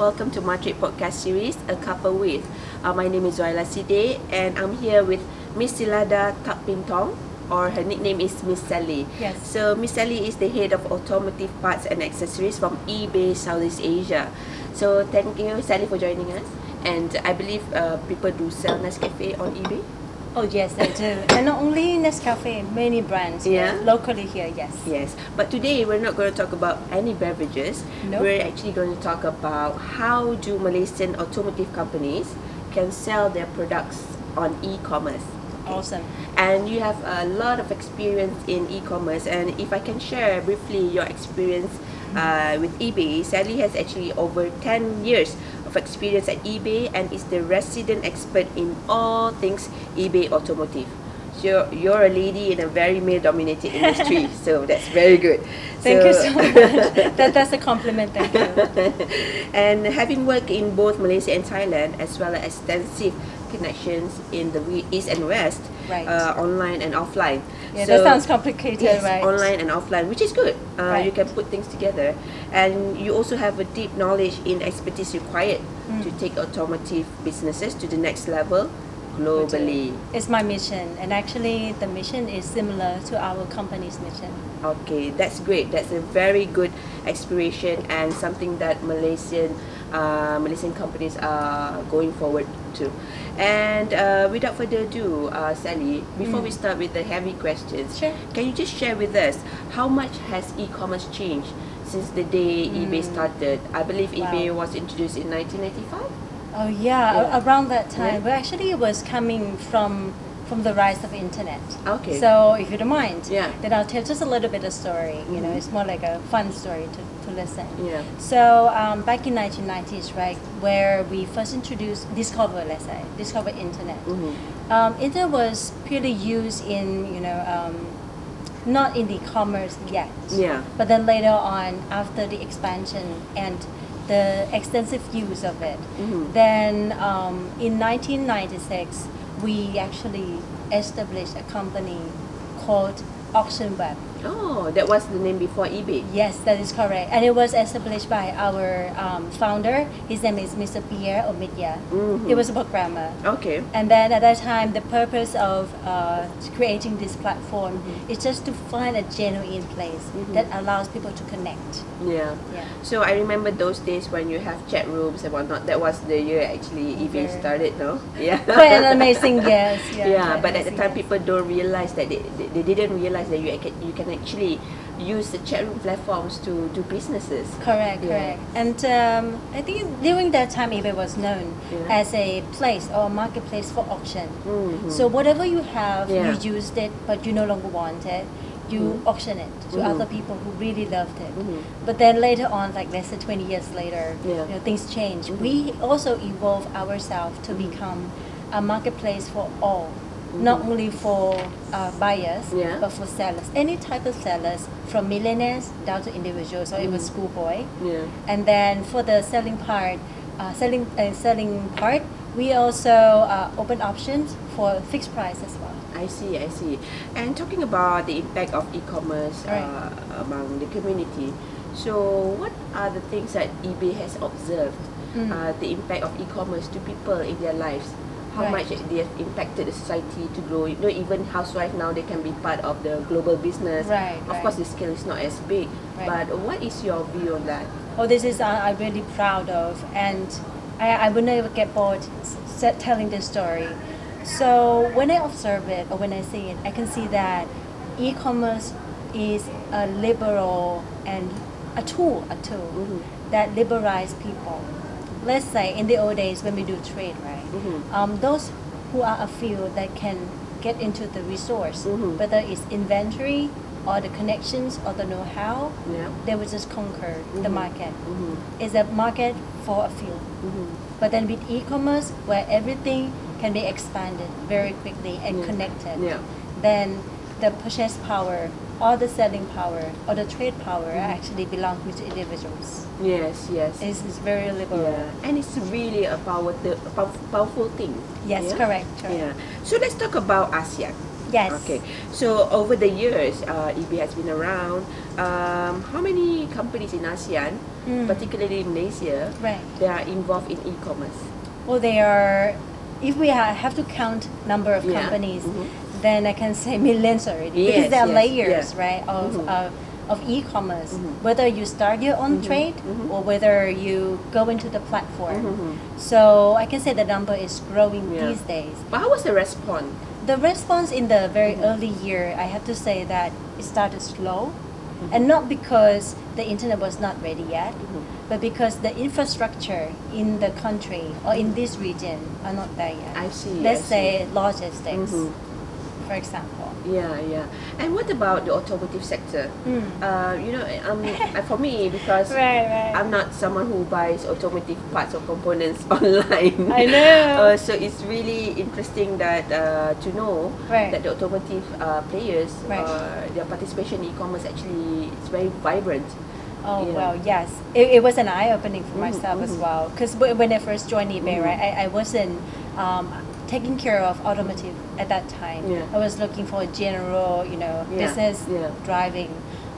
welcome to MATRADE podcast series, A Couple With. My name is Zoila Side and I'm here with Miss Silada Takpintong, or her nickname is Miss Sally. Yes. So Miss Sally is the head of automotive parts and accessories from eBay Southeast Asia. So thank you, Sally, for joining us. And I believe people do sell Nescafe on eBay. Oh yes, they do. And not only Nescafe, many brands. Yeah. Locally here, yes. Yes, but today we're not going to talk about any beverages. Nope. We're actually going to talk about how do Malaysian automotive companies can sell their products on e-commerce. Awesome. And you have a lot of experience in e-commerce, and if I can share briefly your experience with eBay, Sally has actually over 10 years of experience at eBay and is the resident expert in all things eBay automotive. So you're a lady in a very male-dominated industry, so that's very good. Thank you so much. That's a compliment, thank you. And having worked in both Malaysia and Thailand, as well as extensive connections in the East and West, Right. Online and offline. Yeah, So, that sounds complicated, yes, right? online and offline, which is good. Right. You can put things together, and you also have a deep knowledge in expertise required to take automotive businesses to the next level globally. It's my mission, and actually the mission is similar to our company's mission. Okay, that's great. That's a very good aspiration and something that Malaysian companies are going forward to. And without further ado, Sally, before we start with the heavy questions, Sure. can you just share with us how much has e-commerce changed since the day eBay started? I believe eBay was introduced in 1995. Oh yeah, around that time. Yeah. Well, actually it was coming from the rise of internet. Okay. So if you don't mind, Yeah. then I'll tell just a little bit of story. You know, it's more like a fun story to listen. Yeah. So back in 1990s, right, where we first introduced discover internet. Internet was purely used in not in the commerce yet. Yeah. But then later on, after the expansion and the extensive use of it, then in 1996 we actually established a company called Auction Web. Oh, that was the name before eBay. Yes, that is correct. And it was established by our founder. His name is Mr. Pierre Omidia. He was a programmer. Okay. And then at that time, the purpose of creating this platform is just to find a genuine place that allows people to connect. Yeah. Yeah. So I remember those days when you have chat rooms and whatnot. That was the year actually eBay Very. started, no? Yeah. Quite an amazing, yes. Yeah, quite but at the amazing, time yes. people don't realize that they didn't realize that you can actually use the chat room platforms to do businesses. Correct, Yeah. correct. And I think during that time, eBay was known as a place or a marketplace for auction. So whatever you have, Yeah. you used it, but you no longer want it, you auction it to other people who really loved it. But then later on, like let's say 20 years later, Yeah. things change. We also evolve ourselves to become a marketplace for all. Not only for buyers, Yeah. but for sellers. Any type of sellers, from millionaires down to individuals, or even schoolboy. Yeah. And then for the selling part, we also open options for fixed price as well. I see. And talking about the impact of e-commerce Right. among the community, so what are the things that eBay has observed, the impact of e-commerce to people in their lives? How Right. much they have impacted the society to grow? Even housewives now, they can be part of the global business. Right, Of right. course, the scale is not as big, Right. but what is your view on that? Oh, this is I'm really proud of, and I would never get bored telling this story. So when I observe it or when I see it, I can see that e-commerce is a liberal and a tool that liberalize people. Let's say in the old days when we do trade, right? Those who are a few that can get into the resource, whether it's inventory or the connections or the know-how, Yeah. they will just conquer the market. It's a market for a few. But then with e-commerce, where everything can be expanded very quickly and connected, Yeah. then the purchase power or the selling power or the trade power actually belongs to individuals. Yes. It's very liberal. Yeah. And it's really a powerful thing. Yes, Yeah? correct. Yeah. So let's talk about ASEAN. Yes. Okay. So over the years, eBay has been around. How many companies in ASEAN particularly in Malaysia, Right. they are involved in e-commerce. Well, they are. If we have to count number of Yeah. companies, then I can say millions already Yes, because there are yes, layers, yeah. right, of e-commerce. Mm-hmm. Whether you start your own trade or whether you go into the platform. Mm-hmm. So I can say the number is growing Yeah. these days. But how was the response? The response in the very early year, I have to say that it started slow, and not because the internet was not ready yet, but because the infrastructure in the country or in this region are not there yet. I see. Let's I say logistics, Mhm. for example. Yeah, yeah. And what about the automotive sector? For me, because Right. I'm not someone who buys automotive parts or components online. I know. So it's really interesting that to know Right. that the automotive players, Right. their participation in e-commerce actually is very vibrant. Oh, Yeah. well, yes. It was an eye-opening for myself as well. Because when I first joined eBay, right, I wasn't taking care of automotive at that time. Yeah. I was looking for general, business Yeah. driving.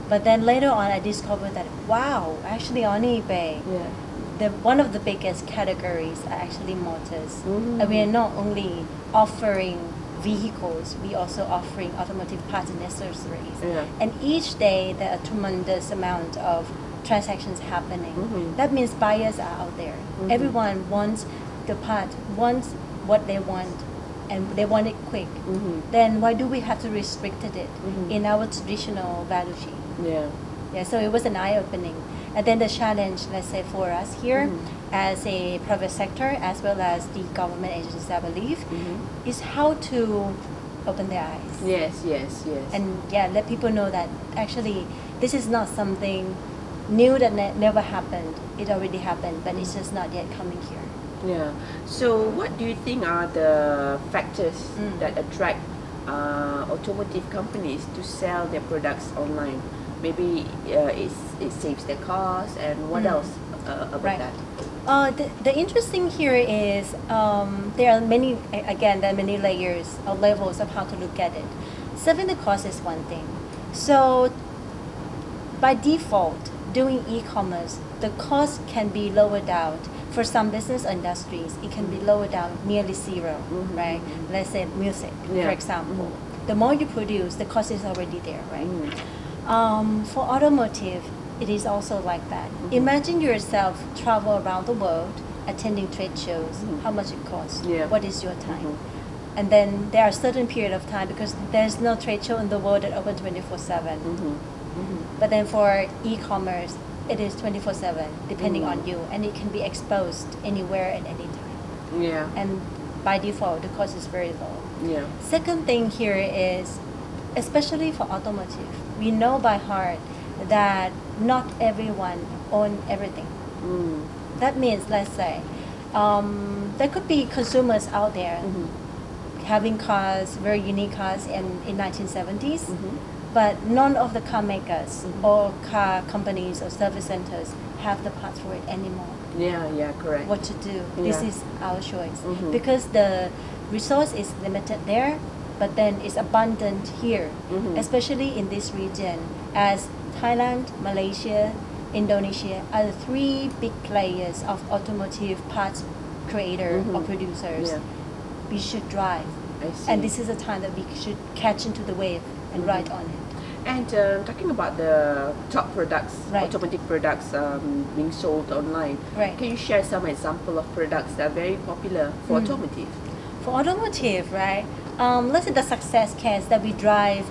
But then later on, I discovered that, wow, actually on eBay, Yeah. one of the biggest categories are actually motors. Mhm. And we are not only offering vehicles, we also offering automotive parts and accessories. Yeah. And each day there are tremendous amount of transactions happening. That means buyers are out there. Everyone wants the part, wants what they want, and they want it quick. Then why do we have to restrict it in our traditional value chain? Yeah. Yeah, so it was an eye-opening. And then the challenge, let's say for us here, as a private sector, as well as the government agencies, I believe, is how to open their eyes. Yes. And let people know that actually this is not something new that never happened. It already happened, but it's just not yet coming here. Yeah. So, what do you think are the factors that attract automotive companies to sell their products online? Maybe it saves their cost, and what else about Right. that? The interesting here is there are many layers or levels of how to look at it. Saving the cost is one thing. So by default, doing e-commerce, the cost can be lowered down. For some business industries, it can be lowered down nearly zero, right? Let's say music, for example. The more you produce, the cost is already there, right? For automotive, it is also like that. Imagine yourself travel around the world, attending trade shows, how much it costs, Yeah. what is your time? And then there are certain period of time because there's no trade show in the world that open 24/7. But then for e-commerce, it is 24/7, depending on you, and it can be exposed anywhere at any time. Yeah. And by default, the cost is very low. Yeah. Second thing here is, especially for automotive, we know by heart that not everyone owns everything. That means, let's say, there could be consumers out there having cars, very unique cars in 1970s, but none of the car makers or car companies or service centers have the parts for it anymore. Yeah, correct. What to do? This Yeah. is our choice because the resource is limited there, but then it's abundant here, especially in this region, as Thailand, Malaysia, Indonesia are the three big players of automotive parts creator or producers. Yeah. We should drive, I see. and this is a time that we should catch into the wave and ride on it. And talking about the top products, Right. automotive products being sold online, Right. can you share some example of products that are very popular for automotive? For automotive, right? Let's say the success case that we drive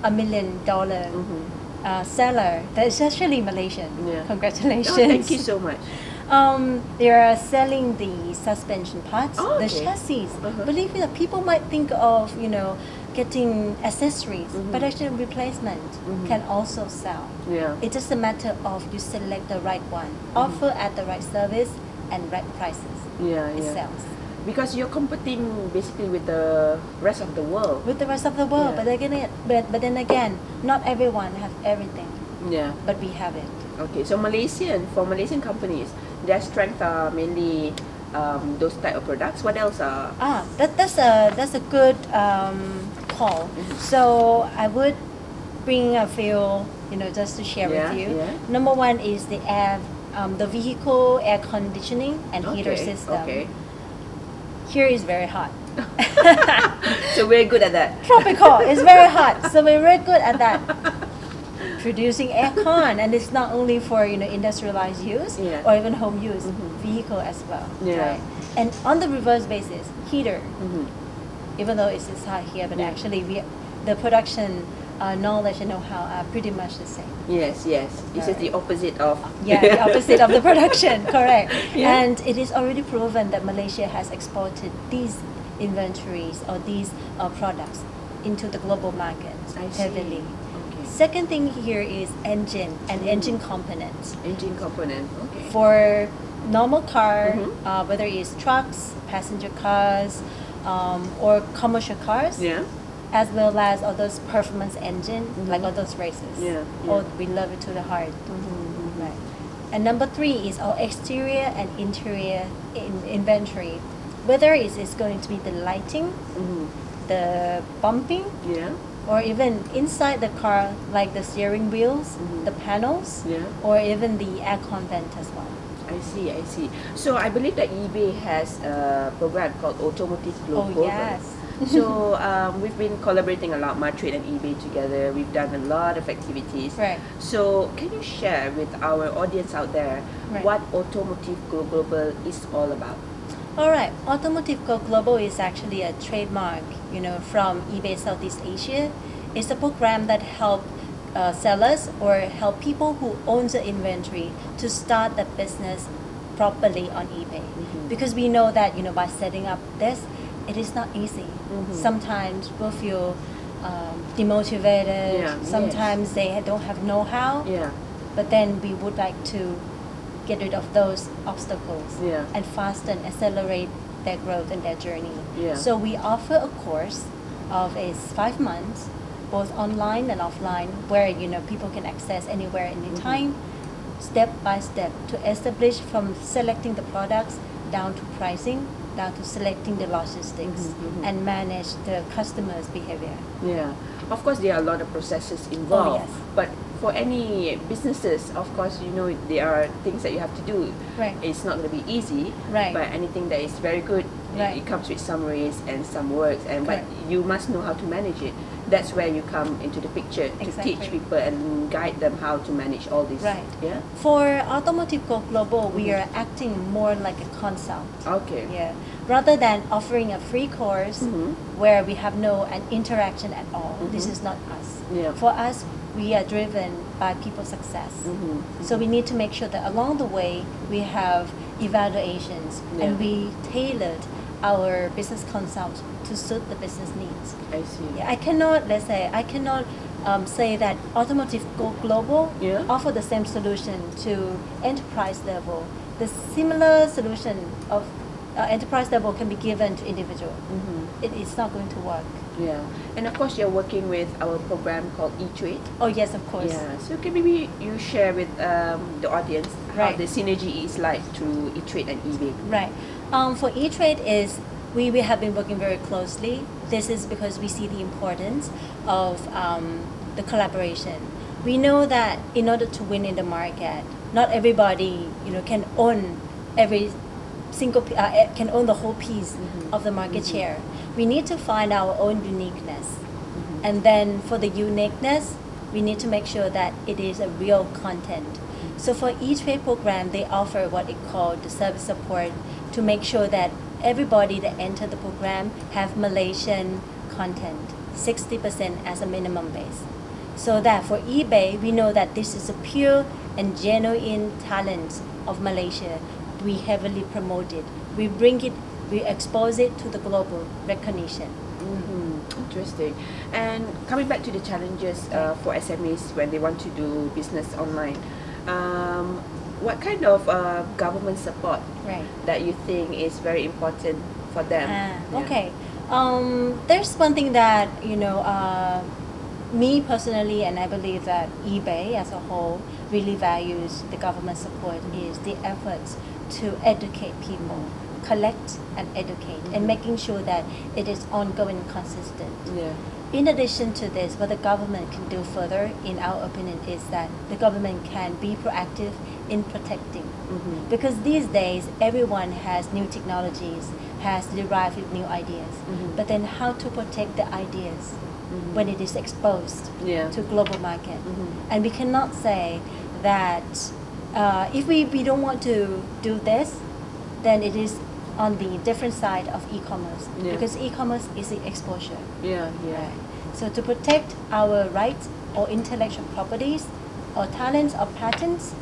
$1 million seller. That is actually Malaysian. Yeah. Congratulations. Oh, thank you so much. They are selling the suspension parts, Oh, the okay. chassis. Believe me, that people might think of getting accessories, but actually replacement can also sell. Yeah. It's just a matter of you select the right one, offer at the right service and right prices. Yeah. It sells. Because you're competing basically with the rest of the world. With the rest of the world, Yeah. but then again, not everyone have everything, Yeah. but we have it. Okay, so for Malaysian companies, their strength are mainly those type of products. What else are? That's a good call. So I would bring a few, just to share with you. Yeah. Number one is the air the vehicle air conditioning and heater system. Okay. Here is very hot. So we're good at that. Tropical. It's very hot, so we're very good at that. Producing aircon, and it's not only for industrialized use or even home use, vehicle as well. Right? And on the reverse basis, heater. Even though it's hot here, but actually the production knowledge and know-how are pretty much the same. Yes. This is the opposite of. The opposite of the production, correct. And it is already proven that Malaysia has exported these inventories or these products into the global market heavily. Okay. Second thing here is engine and engine components. Engine component. Okay. For normal car, whether it's trucks, passenger cars, or commercial cars. As well as all those performance engine, like all those races. Oh, we love it to the heart. Right. And number 3 is our exterior and interior inventory. Whether it's going to be the lighting, the bumping, or even inside the car, like the steering wheels, the panels, or even the aircon vent as well. I see. So I believe that eBay has a program called Automotive Global. Oh, yes. So we've been collaborating a lot, MATRADE and eBay together. We've done a lot of activities. Right. So can you share with our audience out there what Automotive Global is all about? All right. Automotive Global is actually a trademark, from eBay Southeast Asia. It's a program that helps sellers or help people who own the inventory to start the business properly on eBay. Because we know that, by setting up this, it is not easy. Sometimes we'll feel demotivated. Sometimes they don't have know-how. But then we would like to get rid of those obstacles and fasten, accelerate their growth and their journey. So we offer a course of 5 months, both online and offline, where people can access anywhere, anytime, step by step, to establish from selecting the products down to pricing, down to selecting the logistics and manage the customer's behavior. Of course there are a lot of processes involved, but for any businesses, of course, there are things that you have to do. It's not going to be easy, but anything that is very good, it comes with some risks and some works, but you must know how to manage it. That's where you come into the picture to teach people and guide them how to manage all this. For Automotive Global, we are acting more like a consult. Rather than offering a free course where we have no interaction at all. This is not us. For us, we are driven by people's success. So we need to make sure that along the way we have evaluations and we tailored our business consult to suit the business needs. I see. I cannot say that Automotive Global offer the same solution to enterprise level. The similar solution of enterprise level can be given to individual. It is not going to work. And of course you're working with our program called eTrade. Oh yes, of course. So can maybe you share with the audience how the synergy is like through eTrade and eBay. For eTrade is we have been working very closely. This is because we see the importance of the collaboration. We know that in order to win in the market, not everybody can own every single can own the whole piece of the market share. We need to find our own uniqueness, and then for the uniqueness, we need to make sure that it is a real content. So for eTrade program, they offer what it called the service support to make sure that everybody that enter the program have Malaysian content, 60% as a minimum base. So that for eBay, we know that this is a pure and genuine talent of Malaysia. We heavily promote it. We bring it, we expose it to the global recognition. Interesting. And coming back to the challenges for SMEs when they want to do business online, what kind of government support that you think is very important for them? There's one thing that me personally, and I believe that eBay as a whole really values the government support, is the efforts to educate people, collect and educate, and making sure that it is ongoing and consistent. in addition to this, what the government can do further, in our opinion, is that the government can be proactive in protecting. Because these days, everyone has new technologies, has derived with new ideas. But then how to protect the ideas when it is exposed to global market? And we cannot say that if we don't want to do this, then it is on the different side of e-commerce, because e-commerce is the exposure. Right? So to protect our rights or intellectual properties or talents or patents,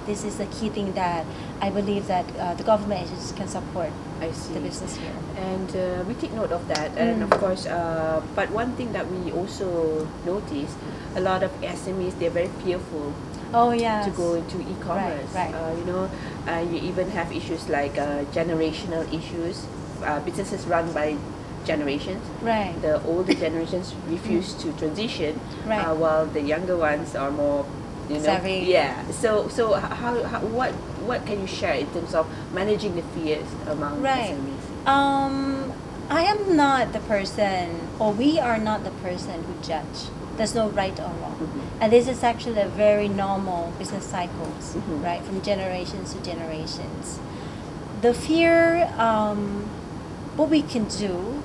this is the key thing that I believe that the government agencies can support the business here. And we take note of that. And of course, but one thing that we also notice, a lot of SMEs, they're very fearful to go into e-commerce. You even have issues like generational issues. Businesses run by generations. The older generations refuse to transition, while the younger ones are more, savvy. So how what can you share in terms of managing the fears among SMEs? I am not the person, or we are not the person who judge. There's no right or wrong. And this is actually a very normal business cycles, right, from generations to generations. The fear, what we can do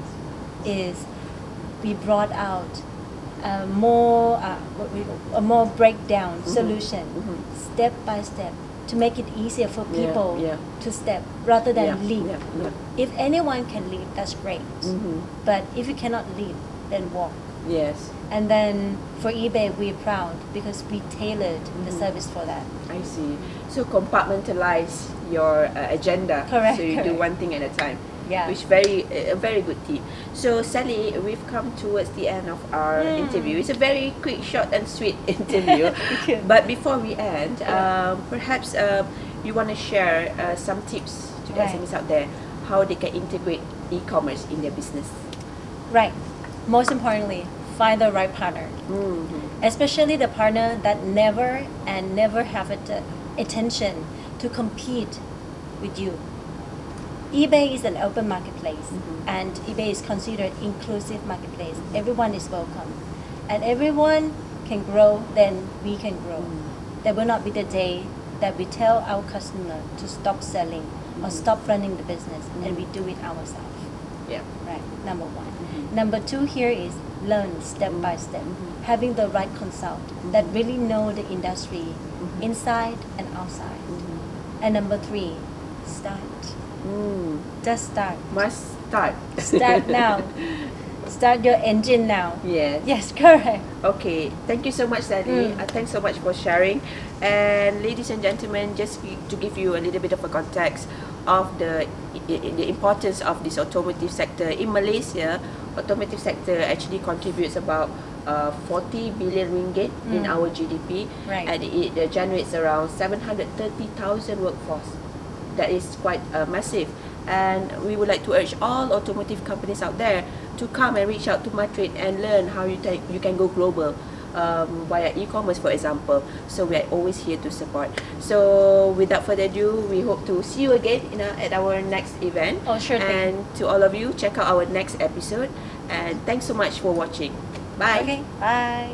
is we brought out a more breakdown solution, step by step, to make it easier for people to step rather than leap. If anyone can leap, that's great. But if you cannot leap, then walk. And then for eBay, we're proud because we tailored the service for that. I see. So compartmentalize your agenda. So you do one thing at a time. Which a very good tip. So Sally, we've come towards the end of our interview. It's a very quick, short and sweet interview. But before we end, perhaps you want to share some tips to the SMEs out there, how they can integrate e-commerce in their business. Most importantly, find the right partner. Especially the partner that never have intention to compete with you. eBay is an open marketplace, and eBay is considered inclusive marketplace. Everyone is welcome, and everyone can grow. Then we can grow. There will not be the day that we tell our customer to stop selling or stop running the business, and we do it ourselves. Number one. Number two here is learn step by step, having the right consult that really know the industry inside and outside. And number three, start. Just start. Must start. Start now. Start your engine now. Yes, correct. Okay, thank you so much, Sally. Thanks so much for sharing. And ladies and gentlemen, just to give you a little bit of a context of the importance of this automotive sector in Malaysia, automotive sector actually contributes about 40 billion ringgit in our GDP, and it generates around 730,000 workforce. That is quite massive, and we would like to urge all automotive companies out there to come and reach out to MATRADE and learn how you can go global via e-commerce, for example. So we are always here to support. So without further ado, we hope to see you again at our next event. Sure thing. And to all of you, check out our next episode. And thanks so much for watching. Bye. Bye.